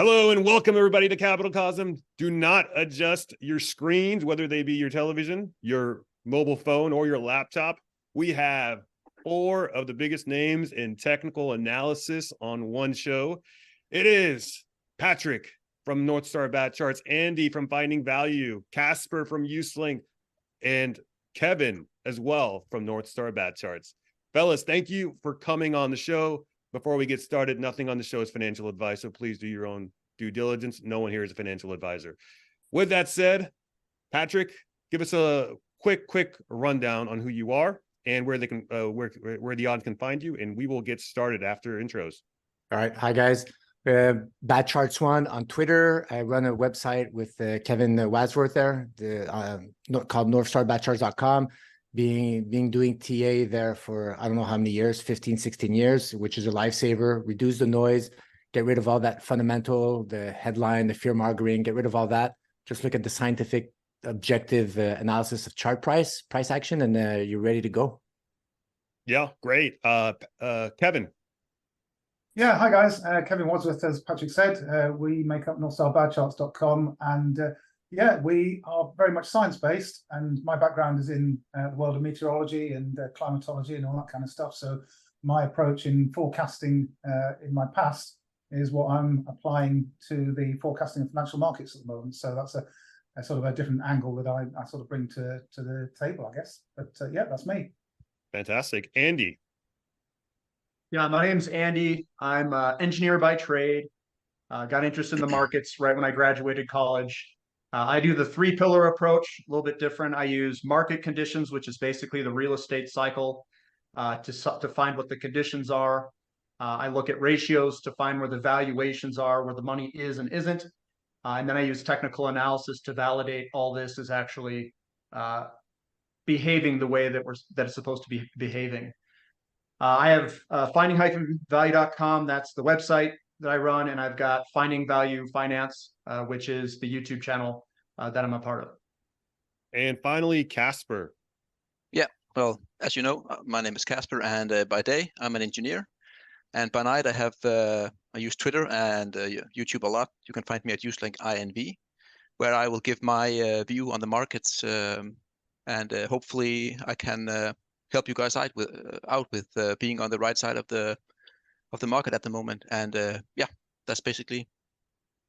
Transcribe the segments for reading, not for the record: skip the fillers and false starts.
Hello and welcome everybody to Capital Cosm. Do not adjust your screens, whether they be your television, your mobile phone, or your laptop. We have 4 of the biggest names in technical analysis on one show. It is Patrick from North Star Bat Charts, Andy from Finding Value, Casper from Uselink, and Kevin as well from North Star Bat Charts. Fellas, thank you for coming on the show. Before we get started, nothing on the show is financial advice, so please do your own due diligence. No one here is a financial advisor. With that said, Patrick, give us a quick rundown on who you are and where they can where the audience can find you, and we will get started after intros. All right, hi guys. Bat Charts One on Twitter. I run a website with Kevin Wadsworth there, called NorthStarBatCharts.com. Being doing TA there for I don't know how many years, 15, 16 years, which is a lifesaver. Reduce the noise, get rid of all that fundamental, the headline, the fear mongering, get rid of all that. Just look at the scientific, objective analysis of chart price action, and you're ready to go. Yeah, great. Kevin. Yeah, hi guys. Kevin Wadsworth, as Patrick said. We make up NorthStarBatCharts.com, and yeah, we are very much science-based, and my background is in the world of meteorology and climatology and all that kind of stuff. So my approach in forecasting in my past is what I'm applying to the forecasting of financial markets at the moment. So that's a sort of a different angle that I sort of bring to the table, I guess. But yeah, that's me. Fantastic. Andy. Yeah, my name's Andy. I'm an engineer by trade. Got interested in the markets right when I graduated college. I do the 3-pillar approach, a little bit different. I use market conditions, which is basically the real estate cycle, to find what the conditions are. I look at ratios to find where the valuations are, where the money is and isn't. And then I use technical analysis to validate all this is actually behaving the way that it's supposed to be behaving. I have finding-value.com. That's the website that I run, and I've got Finding Value Finance, which is the YouTube channel that I'm a part of. And finally, Casper. Yeah, well, as you know, my name is Casper, and by day I'm an engineer, and by night I use Twitter and YouTube a lot. You can find me at uselink.inv, where I will give my view on the markets, and hopefully I can help you guys out with being on the right side of the market at the moment. And yeah, that's basically.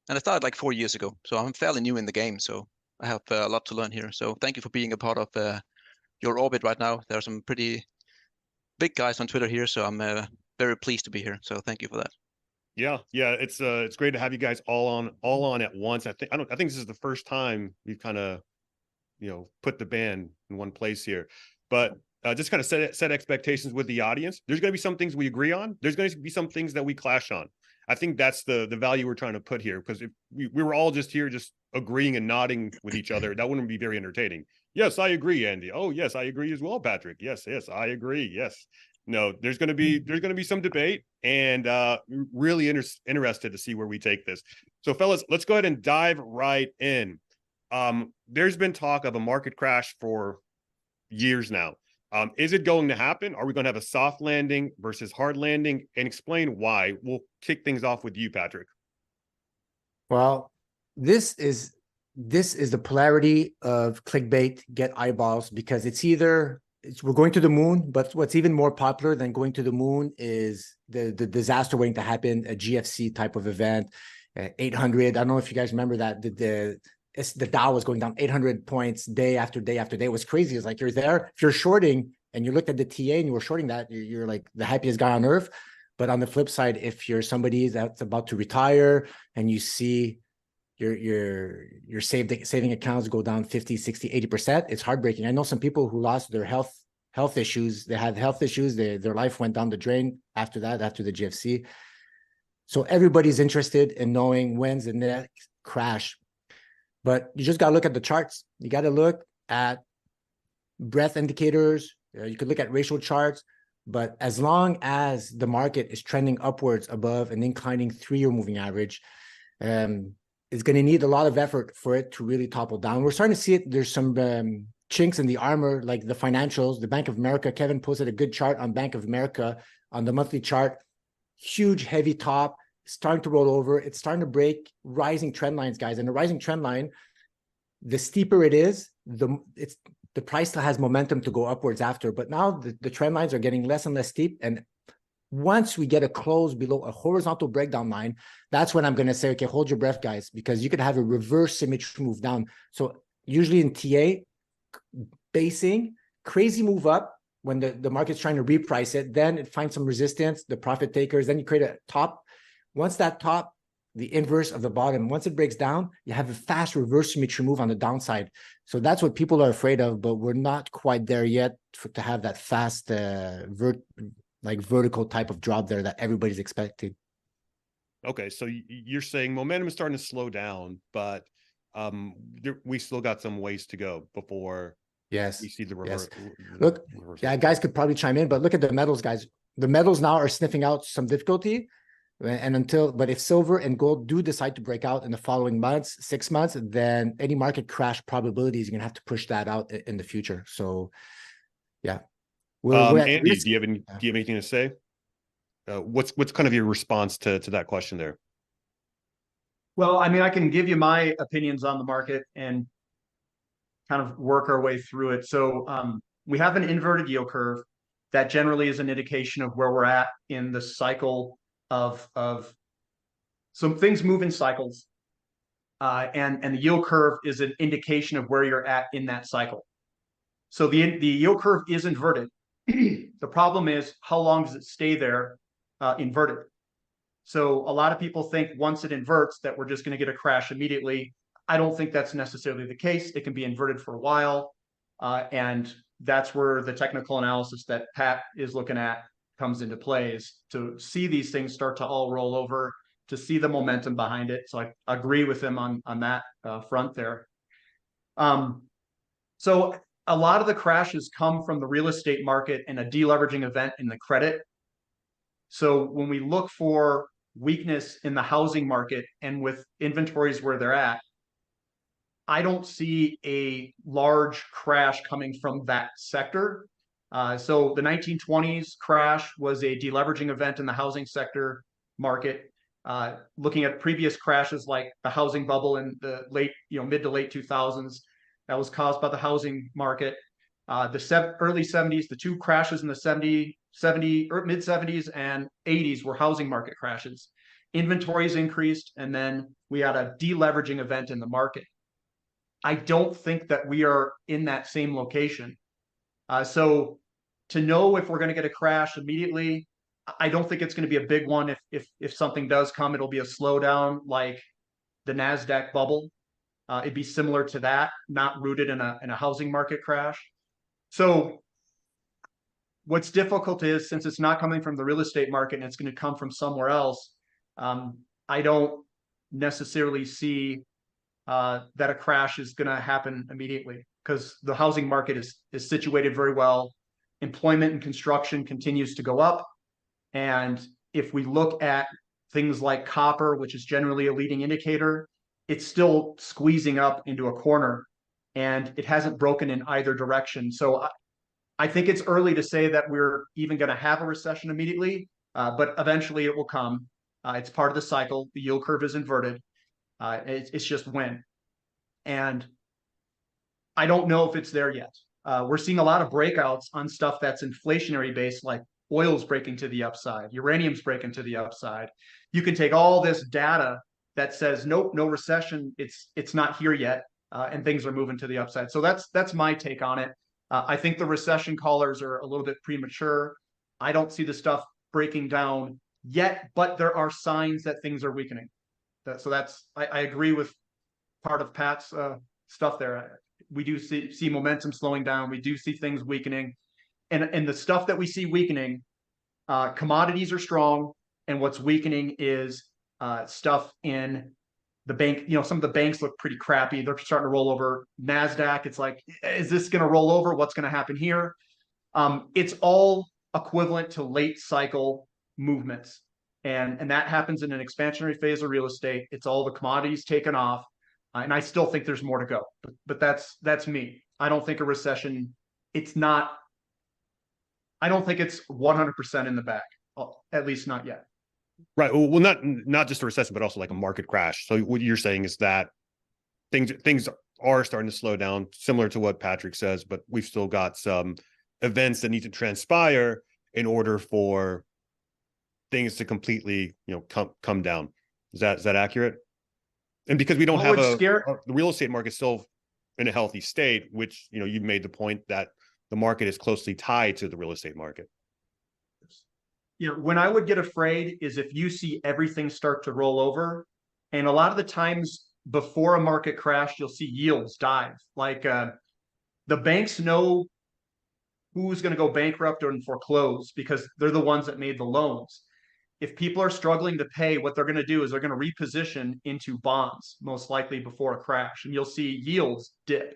And I started like 4 years ago, so I'm fairly new in the game. So I have a lot to learn here. So thank you for being a part of your orbit right now. There are some pretty big guys on Twitter here, so I'm very pleased to be here. So thank you for that. Yeah, it's great to have you guys all on at once. I think this is the first time we've kind of put the band in one place here, but. Just kind of set expectations with the audience. There's going to be some things we agree on. There's going to be some things that we clash on. I think that's the value we're trying to put here, because if we were all just here just agreeing and nodding with each other, that wouldn't be very entertaining. Yes, I agree, Andy. Oh, yes, I agree as well, Patrick. Yes, I agree. Yes. No, there's going to be some debate, and really interested to see where we take this. So, fellas, let's go ahead and dive right in. There's been talk of a market crash for years now. Is it going to happen? Are we going to have a soft landing versus hard landing? And explain why. We'll kick things off with you, Patrick. Well, this is the polarity of clickbait, get eyeballs, because we're going to the moon, but what's even more popular than going to the moon is the disaster waiting to happen, a GFC type of event, 800. I don't know if you guys remember that the Dow was going down 800 points day after day after day. It was crazy. It's like you're there. If you're shorting and you looked at the TA and you were shorting that, you're like the happiest guy on earth. But on the flip side, if you're somebody that's about to retire and you see your saving accounts go down 50, 60, 80%, it's heartbreaking. I know some people who lost their health issues. They had health issues. Their life went down the drain after the GFC. So everybody's interested in knowing when's the next crash. But you just got to look at the charts. You got to look at breadth indicators. You could look at ratio charts. But as long as the market is trending upwards above an inclining 3-year moving average, it's going to need a lot of effort for it to really topple down. We're starting to see it. There's some chinks in the armor, like the financials, the Bank of America. Kevin posted a good chart on Bank of America on the monthly chart. Huge, heavy top, starting to roll over. It's starting to break rising trend lines, guys. And the rising trend line, the steeper it is, the price still has momentum to go upwards after. But now the trend lines are getting less and less steep. And once we get a close below a horizontal breakdown line, that's when I'm going to say, okay, hold your breath, guys, because you could have a reverse symmetry move down. So usually in TA, basing, crazy move up when the market's trying to reprice it, then it finds some resistance, the profit takers, then you create a top. Once that top, the inverse of the bottom, once it breaks down, you have a fast reverse symmetry move on the downside. So that's what people are afraid of, but we're not quite there yet to have that fast vertical type of drop there that everybody's expecting. Okay, so you're saying momentum is starting to slow down, but we still got some ways to go before Yes. we see the Yes. reverse. Look, yeah, guys could probably chime in, but look at the metals, guys. The metals now are sniffing out some difficulty. But if silver and gold do decide to break out in the following months, 6 months, then any market crash probabilities, you're gonna have to push that out in the future. So, yeah. Andy, do you have anything to say? What's kind of your response to that question there? Well, I mean, I can give you my opinions on the market and kind of work our way through it. So we have an inverted yield curve that generally is an indication of where we're at in the cycle of some things move in cycles. And the yield curve is an indication of where you're at in that cycle. So the yield curve is inverted. The problem is, how long does it stay there inverted? So a lot of people think once it inverts that we're just going to get a crash immediately. I don't think that's necessarily the case. It can be inverted for a while. And that's where the technical analysis that Pat is looking at comes into play, is to see these things start to all roll over, to see the momentum behind it. So I agree with him on that front there. So a lot of the crashes come from the real estate market and a deleveraging event in the credit. So when we look for weakness in the housing market and with inventories where they're at, I don't see a large crash coming from that sector. So the 1920s crash was a deleveraging event in the housing sector market. Looking at previous crashes like the housing bubble in the mid to late 2000s, that was caused by the housing market. The early 70s, the two crashes in the mid 70s and 80s were housing market crashes. Inventories increased, and then we had a deleveraging event in the market. I don't think that we are in that same location. So to know if we're going to get a crash immediately, I don't think it's going to be a big one. If something does come, it'll be a slowdown like the NASDAQ bubble. It'd be similar to that, not rooted in a housing market crash. So what's difficult is, since it's not coming from the real estate market and it's going to come from somewhere else, I don't necessarily see that a crash is going to happen immediately, because the housing market is situated very well. Employment and construction continues to go up. And if we look at things like copper, which is generally a leading indicator, it's still squeezing up into a corner, and it hasn't broken in either direction. So I think it's early to say that we're even going to have a recession immediately, but eventually it will come. It's part of the cycle. The yield curve is inverted. It's just when. And I don't know if it's there yet. We're seeing a lot of breakouts on stuff that's inflationary based, like oil's breaking to the upside, uranium's breaking to the upside. You can take all this data that says, nope, no recession, it's not here yet, and things are moving to the upside. So that's my take on it. I think the recession callers are a little bit premature. I don't see the stuff breaking down yet, but there are signs that things are weakening. So I agree with part of Pat's stuff there. We do see momentum slowing down. We do see things weakening. And the stuff that we see weakening, commodities are strong. And what's weakening is stuff in the bank. Some of the banks look pretty crappy. They're starting to roll over. NASDAQ, it's like, is this going to roll over? What's going to happen here? It's all equivalent to late cycle movements. And that happens in an expansionary phase of real estate. It's all the commodities taken off. And I still think there's more to go. But that's me. I don't think a recession, I don't think it's 100% in the bag, at least not yet. Right. Well, not just a recession, but also like a market crash. So what you're saying is that things are starting to slow down, similar to what Patrick says, but we've still got some events that need to transpire in order for things to completely, come down. Is that accurate? And because we don't What have would scare- the real estate market still in a healthy state, which you've made the point that the market is closely tied to the real estate market. When I would get afraid is if you see everything start to roll over, and a lot of the times before a market crash, you'll see yields dive. Like the banks know who's going to go bankrupt or foreclose because they're the ones that made the loans. If people are struggling to pay, what they're going to do is they're going to reposition into bonds, most likely before a crash, and you'll see yields dip.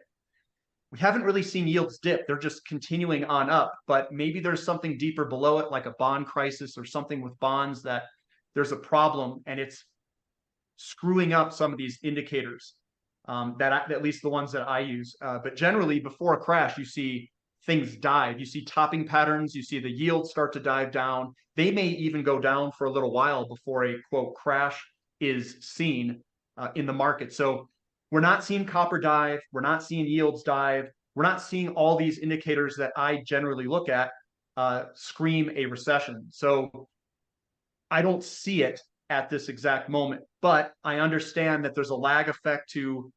We haven't really seen yields dip. They're just continuing on up, but maybe there's something deeper below it, like a bond crisis or something with bonds, that there's a problem and it's screwing up some of these indicators, at least the ones that I use. But generally before a crash, you see things dive. You see topping patterns. You see the yields start to dive down. They may even go down for a little while before a quote crash is seen in the market. So we're not seeing copper dive. We're not seeing yields dive. We're not seeing all these indicators that I generally look at scream a recession. So I don't see it at this exact moment, but I understand that there's a lag effect to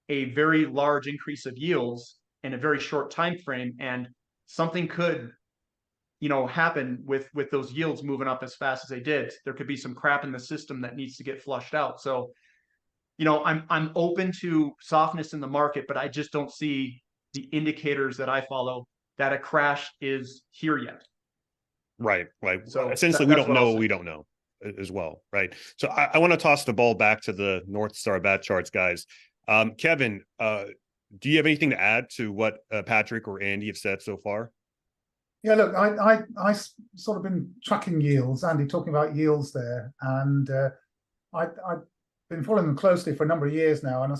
a very large increase of yields in a very short time frame, and something could happen with those yields moving up as fast as they did. There could be some crap in the system that needs to get flushed out. So I'm open to softness in the market, but I just don't see the indicators that I follow that a crash is here yet. Right. So essentially, we don't know what we don't know as well. Right. So I want to toss the ball back to the North Star bat charts guys. Kevin, do you have anything to add to what Patrick or Andy have said so far? Yeah, look, I sort of been tracking yields, Andy talking about yields there, and I've been following them closely for a number of years now, and I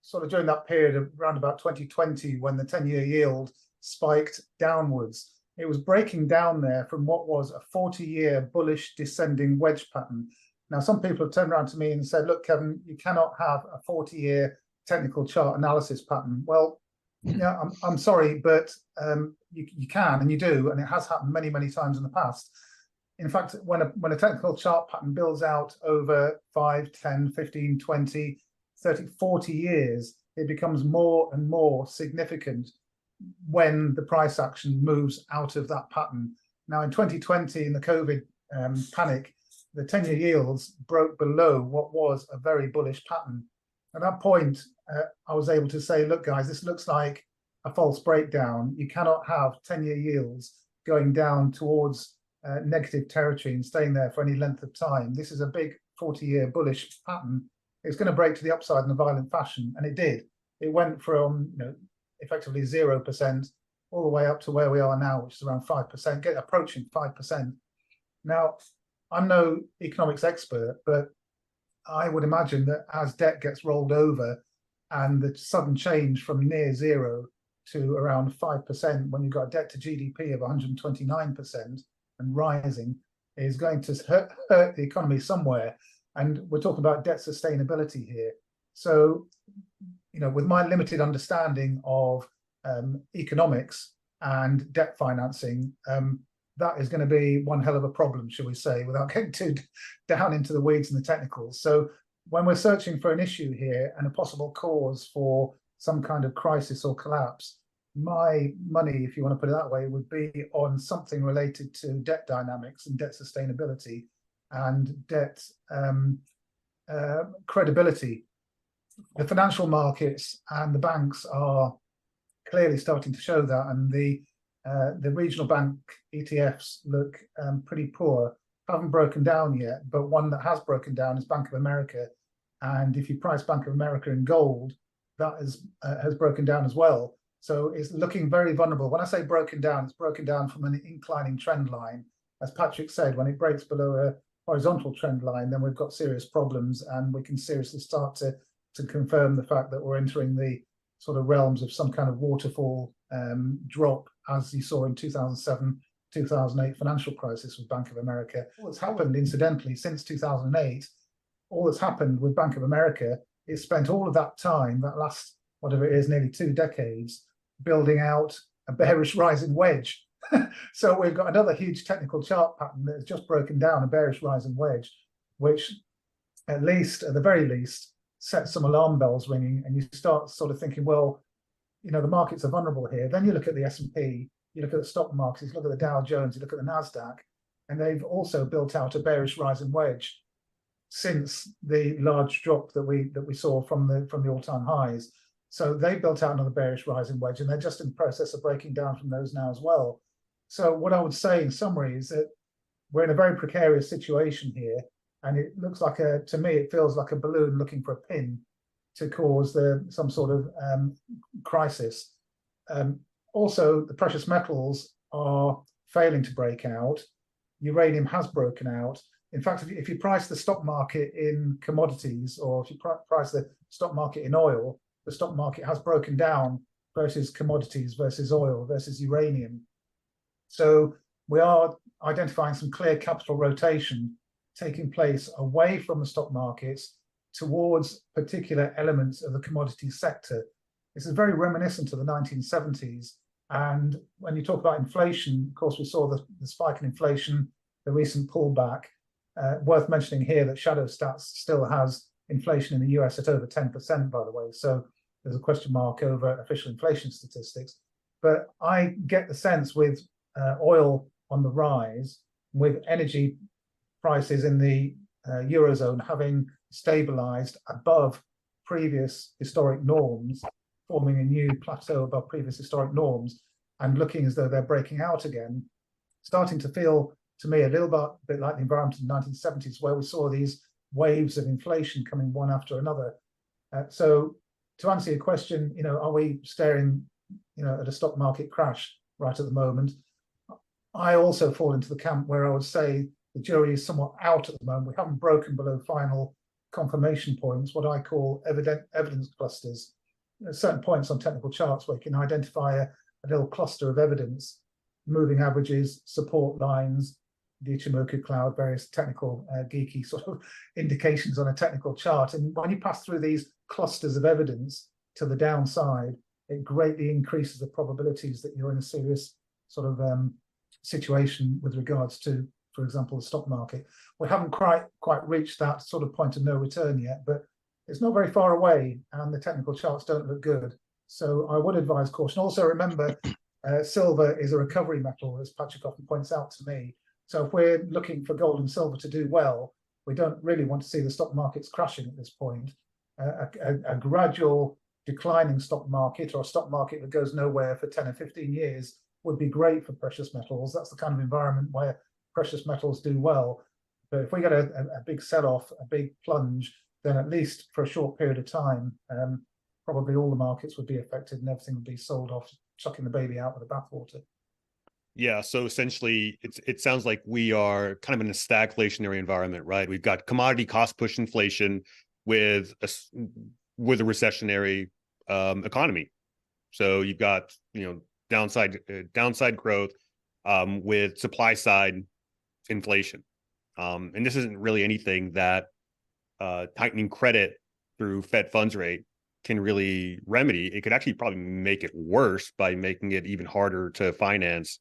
sort of during that period of around about 2020 when the 10-year yield spiked downwards. It was breaking down there from what was a 40-year bullish descending wedge pattern. Now, some people have turned around to me and said, look, Kevin, you cannot have a 40-year technical chart analysis pattern. Well, yeah, I'm sorry, but you can, and you do, and it has happened many, many times in the past. In fact, when a technical chart pattern builds out over 5, 10, 15, 20, 30, 40 years, it becomes more and more significant when the price action moves out of that pattern. Now, in 2020, in the COVID panic, the 10-year yields broke below what was a very bullish pattern. At that point, I was able to say, look, guys, this looks like a false breakdown. You cannot have 10-year yields going down towards negative territory and staying there for any length of time. This is a big 40-year bullish pattern. It's going to break to the upside in a violent fashion, and it did. It went from effectively 0% all the way up to where we are now, which is around 5%, approaching 5%. Now, I'm no economics expert, but I would imagine that as debt gets rolled over and the sudden change from near zero to around 5% when you've got a debt to GDP of 129% and rising is going to hurt the economy somewhere. And we're talking about debt sustainability here. So, with my limited understanding of economics and debt financing, that is going to be one hell of a problem, shall we say, without getting too down into the weeds and the technicals. So when we're searching for an issue here and a possible cause for some kind of crisis or collapse, my money, if you want to put it that way, would be on something related to debt dynamics and debt sustainability and debt credibility. The financial markets and the banks are clearly starting to show that, and the regional bank ETFs look pretty poor. Haven't broken down yet, but one that has broken down is Bank of America. And if you price Bank of America in gold, that has broken down as well. So it's looking very vulnerable. When I say broken down, it's broken down from an inclining trend line. As Patrick said, when it breaks below a horizontal trend line, then we've got serious problems, and we can seriously start to confirm the fact that we're entering the sort of realms of some kind of waterfall drop, as you saw in 2007, 2008 financial crisis with Bank of America. All that's happened, incidentally, since 2008, all that's happened with Bank of America is spent all of that time, that last, whatever it is, nearly 2 decades, building out a bearish rising wedge. So we've got another huge technical chart pattern that has just broken down a bearish rising wedge, which at the very least, sets some alarm bells ringing, and you start sort of thinking, well, you know, the markets are vulnerable here. Then you look at the S&P, you look at the stock markets, you look at the Dow Jones, you look at the NASDAQ, and they've also built out a bearish rising wedge since the large drop that we saw from the all-time highs. So they built out another bearish rising wedge, and they're just in the process of breaking down from those now as well. So what I would say in summary is that we're in a very precarious situation here, and it looks like to me, it feels like a balloon looking for a pin to cause some sort of crisis. Also, the precious metals are failing to break out. Uranium has broken out. In fact, if you price the stock market in commodities, or if you price the stock market in oil, the stock market has broken down versus commodities, versus oil, versus uranium. So we are identifying some clear capital rotation taking place away from the stock markets towards particular elements of the commodities sector. This is very reminiscent of the 1970s. And when you talk about inflation, of course, we saw the spike in inflation, the recent pullback. Worth mentioning here that Shadow Stats still has inflation in the US at over 10%, by the way. So there's a question mark over official inflation statistics. But I get the sense with oil on the rise, with energy prices in the Eurozone having stabilized above previous historic norms, forming a new plateau above previous historic norms, and looking as though they're breaking out again, starting to feel to me a little bit like the environment in the 1970s, where we saw these waves of inflation coming one after another. So to answer your question, you know, are we staring, you know, at a stock market crash right at the moment? I also fall into the camp where I would say the jury is somewhat out at the moment. We haven't broken below final confirmation points, what I call evidence clusters. There's certain points on technical charts where you can identify a little cluster of evidence, moving averages, support lines, the Ichimoku cloud, various technical geeky sort of indications on a technical chart. And when you pass through these clusters of evidence to the downside, it greatly increases the probabilities that you're in a serious sort of situation with regards to, for example, the stock market. We haven't quite reached that sort of point of no return yet, but it's not very far away, and the technical charts don't look good. So I would advise caution. Also, remember, silver is a recovery metal, as Patrick often points out to me. So if we're looking for gold and silver to do well, we don't really want to see the stock markets crashing at this point. A gradual declining stock market, or a stock market that goes nowhere for 10 or 15 years, would be great for precious metals. That's the kind of environment where precious metals do well. But if we get a big sell-off, a big plunge, then at least for a short period of time, probably all the markets would be affected and everything would be sold off, chucking the baby out with the bathwater. Yeah, so essentially, it sounds like we are kind of in a stagflationary environment, right? We've got commodity cost push inflation with a recessionary economy. So you've got, you know, downside growth with supply side inflation, and this isn't really anything that tightening credit through Fed funds rate can really remedy. It could actually probably make it worse by making it even harder to finance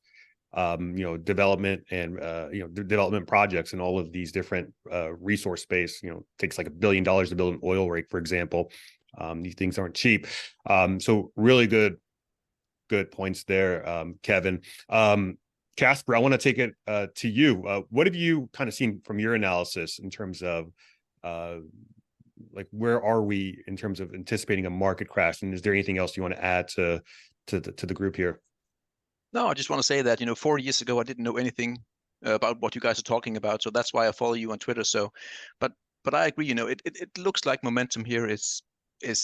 you know, development and you know, development projects and all of these different resource space. You know, it takes like $1 billion to build an oil rig, for example. These things aren't cheap. So really good points there, Kevin. Casper, I want to take it to you. What have you kind of seen from your analysis in terms of like, where are we in terms of anticipating a market crash? And is there anything else you want to add to the group here? No, I just want to say that, you know, 4 years ago, I didn't know anything about what you guys are talking about. So that's why I follow you on Twitter. So, but I agree, you know, it looks like momentum here is I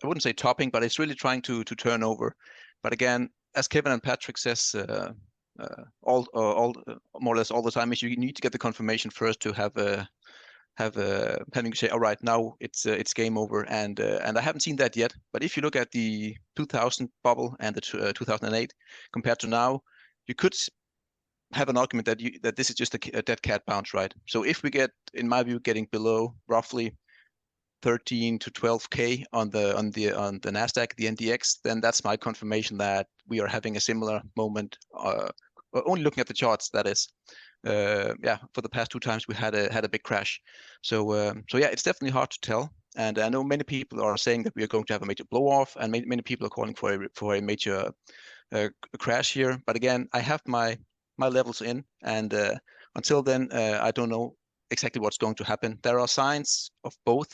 wouldn't say topping, but it's really trying to turn over. But again, as Kevin and Patrick says, more or less all the time, is you need to get the confirmation first to having to say, all right, now it's game over, and I haven't seen that yet. But if you look at the 2000 bubble and the 2008 compared to now, you could have an argument that this is just a dead cat bounce, right? So if we get, in my view, getting below roughly 13 to 12K on the Nasdaq, the NDX, then that's my confirmation that we are having a similar moment. Only looking at the charts, that is. Yeah, for the past 2 times we had a big crash. So yeah, it's definitely hard to tell. And I know many people are saying that we are going to have a major blow off, and many people are calling for a major crash here. But again, I have my levels in, and until then, I don't know exactly what's going to happen. There are signs of both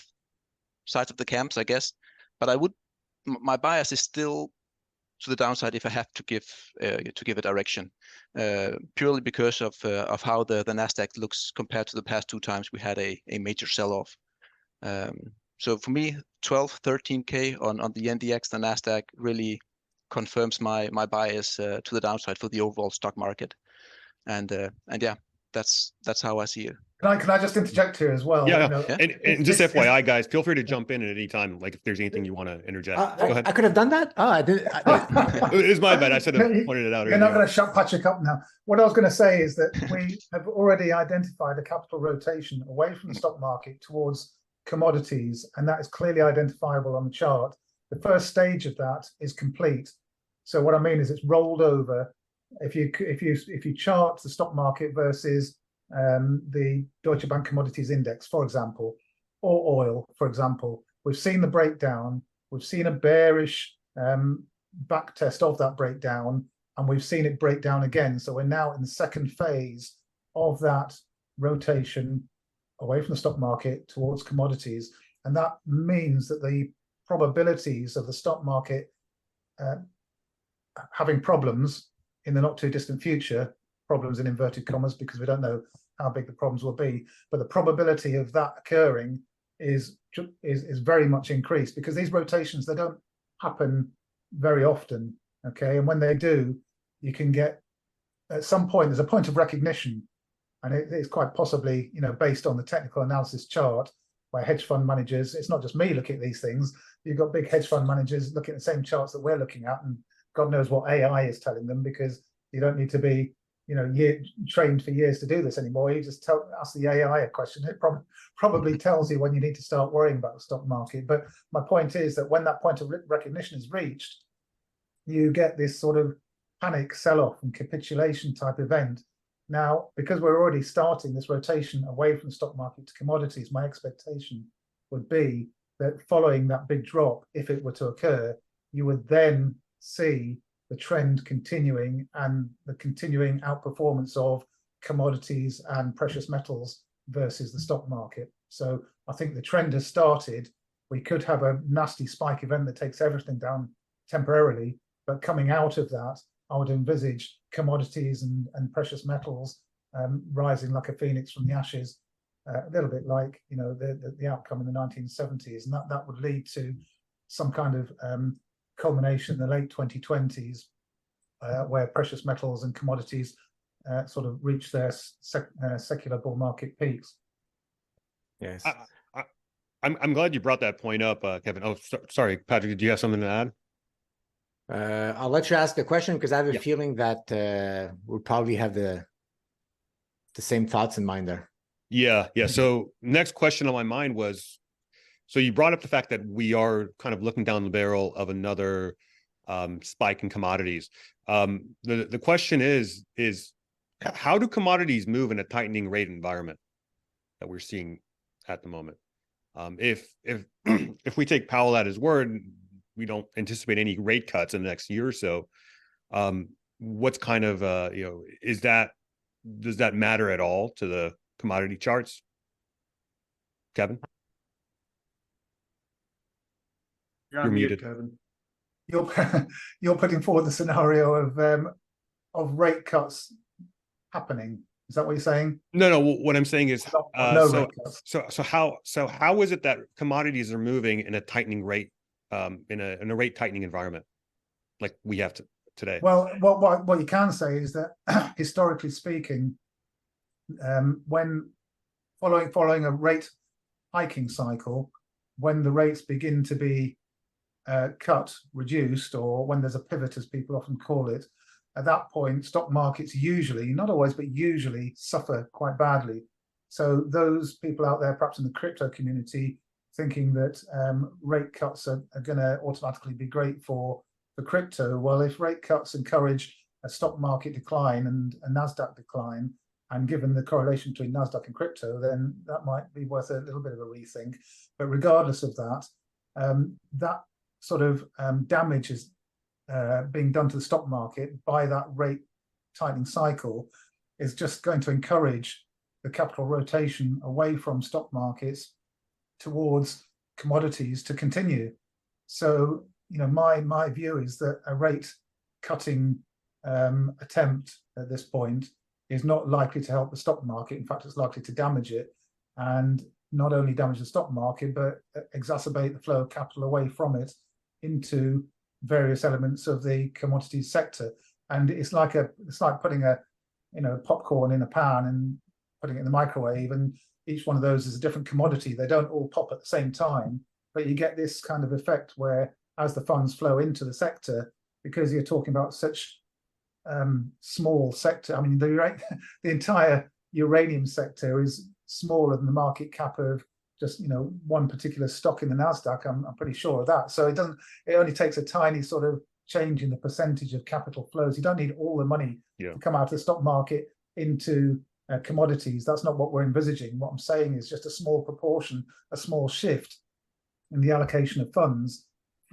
sides of the camps, I guess, but my bias is still to the downside if I have to give a direction, purely because of how the Nasdaq looks compared to the past 2 times we had a major sell-off. So for me, 12, 13K on the NDX, the Nasdaq really confirms my bias to the downside for the overall stock market, and yeah, that's how I see it. Can I just interject here as well? Yeah, You know, and it's- just it's- FYI, guys, feel free to jump in at any time. Like if there's anything you want to interject, go ahead. I could have done that. Oh, I did. It's my bad. I should have pointed it out You're not earlier. going to shut Patrick up now. What I was going to say is that we have already identified a capital rotation away from the stock market towards commodities, and that is clearly identifiable on the chart. The first stage of that is complete. So what I mean is it's rolled over. If you chart the stock market versus the Deutsche Bank Commodities Index, for example, or oil, for example, we've seen the breakdown. We've seen a bearish back test of that breakdown, and we've seen it break down again. So we're now in the second phase of that rotation away from the stock market towards commodities. And that means that the probabilities of the stock market having problems in the not too distant future, problems in inverted commas, because we don't know how big the problems will be, but the probability of that occurring is very much increased, because these rotations, they don't happen very often, okay? And when they do, you can get, at some point, there's a point of recognition, and it's quite possibly, you know, based on the technical analysis chart, where hedge fund managers, it's not just me looking at these things, you've got big hedge fund managers looking at the same charts that we're looking at, and God knows what AI is telling them, because you don't need to be, you know, trained for years to do this anymore. You just ask the AI a question. It probably tells you when you need to start worrying about the stock market. But my point is that when that point of recognition is reached, you get this sort of panic sell-off and capitulation type event. Now, because we're already starting this rotation away from the stock market to commodities, my expectation would be that following that big drop, if it were to occur, you would then see the trend continuing and the continuing outperformance of commodities and precious metals versus the stock market. So I think the trend has started. We could have a nasty spike event that takes everything down temporarily, but coming out of that, I would envisage commodities and precious metals rising like a phoenix from the ashes, a little bit like, you know, the outcome in the 1970s, and that would lead to some kind of culmination in the late 2020s, where precious metals and commodities sort of reach their secular bull market peaks. Yes. I'm glad you brought that point up, Kevin. Oh, sorry, Patrick. Do you have something to add? I'll let you ask the question, because I have a Yeah. feeling that we'll probably have the same thoughts in mind there. Yeah. So next question on my mind was, so you brought up the fact that we are kind of looking down the barrel of another spike in commodities. The question is how do commodities move in a tightening rate environment that we're seeing at the moment? If if we take Powell at his word, we don't anticipate any rate cuts in the next year or so. What's kind of you know, does that matter at all to the commodity charts, Kevin? You're muted. Kevin. You're putting forward the scenario of rate cuts happening. Is that what you're saying? No. What I'm saying is, No rate cuts. so how is it that commodities are moving in a tightening rate, in a rate tightening environment like we have today? Well, what you can say is that historically speaking, when following a rate hiking cycle, when the rates begin to be reduced, or when there's a pivot, as people often call it, at that point, stock markets usually, not always, but usually suffer quite badly. So those people out there, perhaps in the crypto community, thinking that rate cuts are going to automatically be great for crypto. Well, if rate cuts encourage a stock market decline and a NASDAQ decline, and given the correlation between NASDAQ and crypto, then that might be worth a little bit of a rethink. But regardless of that, that sort of damage is being done to the stock market by that rate tightening cycle is just going to encourage the capital rotation away from stock markets towards commodities to continue. So, you know, my view is that a rate cutting attempt at this point is not likely to help the stock market. In fact, it's likely to damage it, and not only damage the stock market, but exacerbate the flow of capital away from it into various elements of the commodities sector. And it's like putting a popcorn in a pan and putting it in the microwave, and each one of those is a different commodity. They don't all pop at the same time, but you get this kind of effect where as the funds flow into the sector, because you're talking about such small sector. I mean, the entire uranium sector is smaller than the market cap of just, you know, one particular stock in the NASDAQ. I'm pretty sure of that. So it only takes a tiny sort of change in the percentage of capital flows. You don't need all the money to come out of the stock market into commodities. That's not what we're envisaging. What I'm saying is just a small proportion, a small shift in the allocation of funds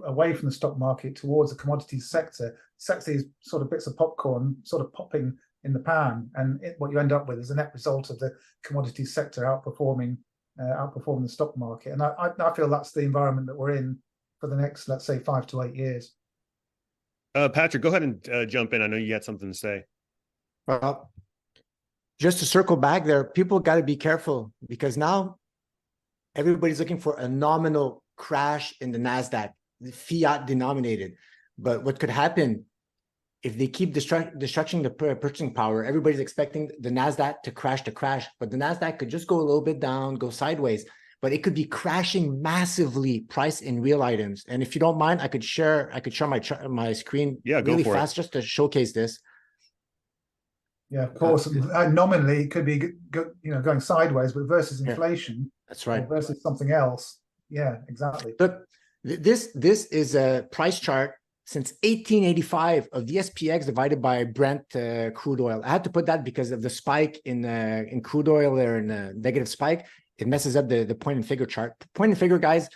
away from the stock market towards the commodities sector. Sets these sort of bits of popcorn sort of popping in the pan, and what you end up with is a net result of the commodities sector outperforming the stock market. And I feel that's the environment that we're in for the next, let's say, 5 to 8 years. Patrick, go ahead and jump in. I know you had something to say. Well, just to circle back there, people got to be careful, because now everybody's looking for a nominal crash in the NASDAQ, the fiat denominated. But what could happen if they keep destructing the purchasing power? Everybody's expecting the NASDAQ to crash, but the NASDAQ could just go a little bit down, go sideways, but it could be crashing massively priced in real items. And if you don't mind, I could share my screen really fast just to showcase this. Yeah, of course. Nominally, it could be going sideways, but versus inflation, that's right, versus something else. Yeah, exactly. Look, this is a price chart since 1885 of the SPX divided by Brent crude oil. I had to put that because of the spike in crude oil there, in a negative spike. It messes up the point and figure chart. Point and figure, guys,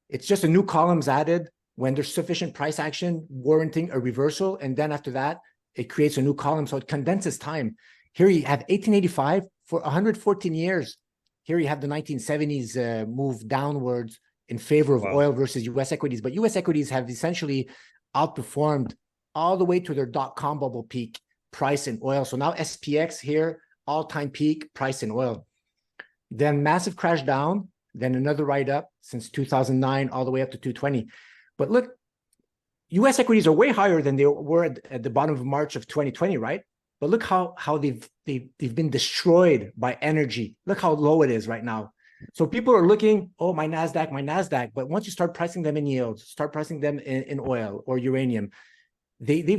it's just a new columns added when there's sufficient price action warranting a reversal, and then after that, it creates a new column, so it condenses time. Here you have 1885 for 114 years. Here you have the 1970s move downwards in favor of oil versus U.S. equities. But U.S. equities have essentially outperformed all the way to their .com bubble peak price in oil. So now SPX here, all-time peak price in oil. Then massive crash down, then another ride up since 2009 all the way up to 220. But look, U.S. equities are way higher than they were at the bottom of March of 2020, right? But look how they've been destroyed by energy. Look how low it is right now. So people are looking, oh, my NASDAQ. But once you start pricing them in yields, start pricing them in oil or uranium, they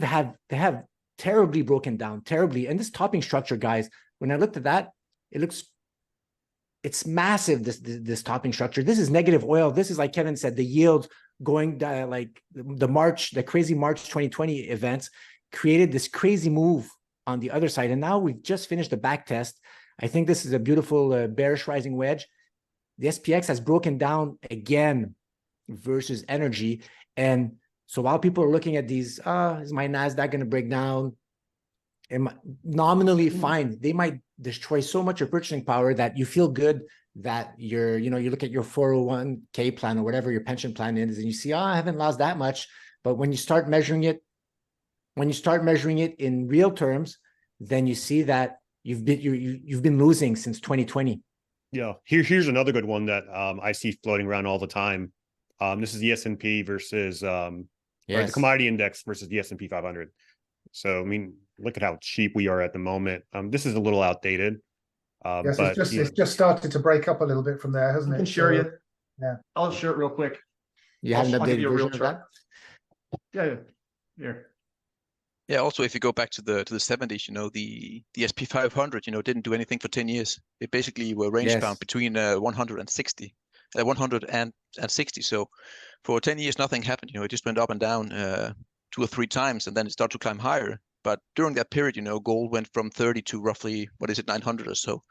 have terribly broken down, terribly. And this topping structure, guys, when I looked at that, it's massive, this topping structure. This is negative oil. This is, like Kevin said, the yields going like the crazy March 2020 events created this crazy move on the other side. And now we've just finished the back test. I think this is a beautiful bearish rising wedge. The SPX has broken down again versus energy. And so while people are looking at these, is my NASDAQ going to break down? Nominally fine. They might destroy so much of purchasing power that you feel good that you look at your 401k plan or whatever your pension plan is, and you see, I haven't lost that much. But when you start measuring it in real terms, then you see that you've been losing since 2020. Yeah, here's another good one that I see floating around all the time. This is the S&P versus or the commodity index versus the S&P 500. So I mean, look at how cheap we are at the moment. This is a little outdated. Yes, but it's just started to break up a little bit from there, hasn't it? I can share you. Yeah, I'll share it real quick. You have an I'll give updated you a real version of that? Yeah, here. Yeah, also if you go back to the 70s, the SP 500, didn't do anything for 10 years. It basically were range Yes. bound between 160. So for 10 years nothing happened. It just went up and down 2 or 3 times, and then it started to climb higher. But during that period, gold went from 30 to roughly, what is it, 900 or so.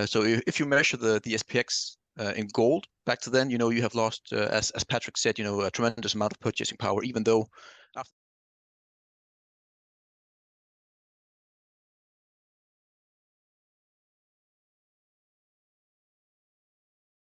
So if you measure the SPX in gold back to then, you have lost, as Patrick said, a tremendous amount of purchasing power, even though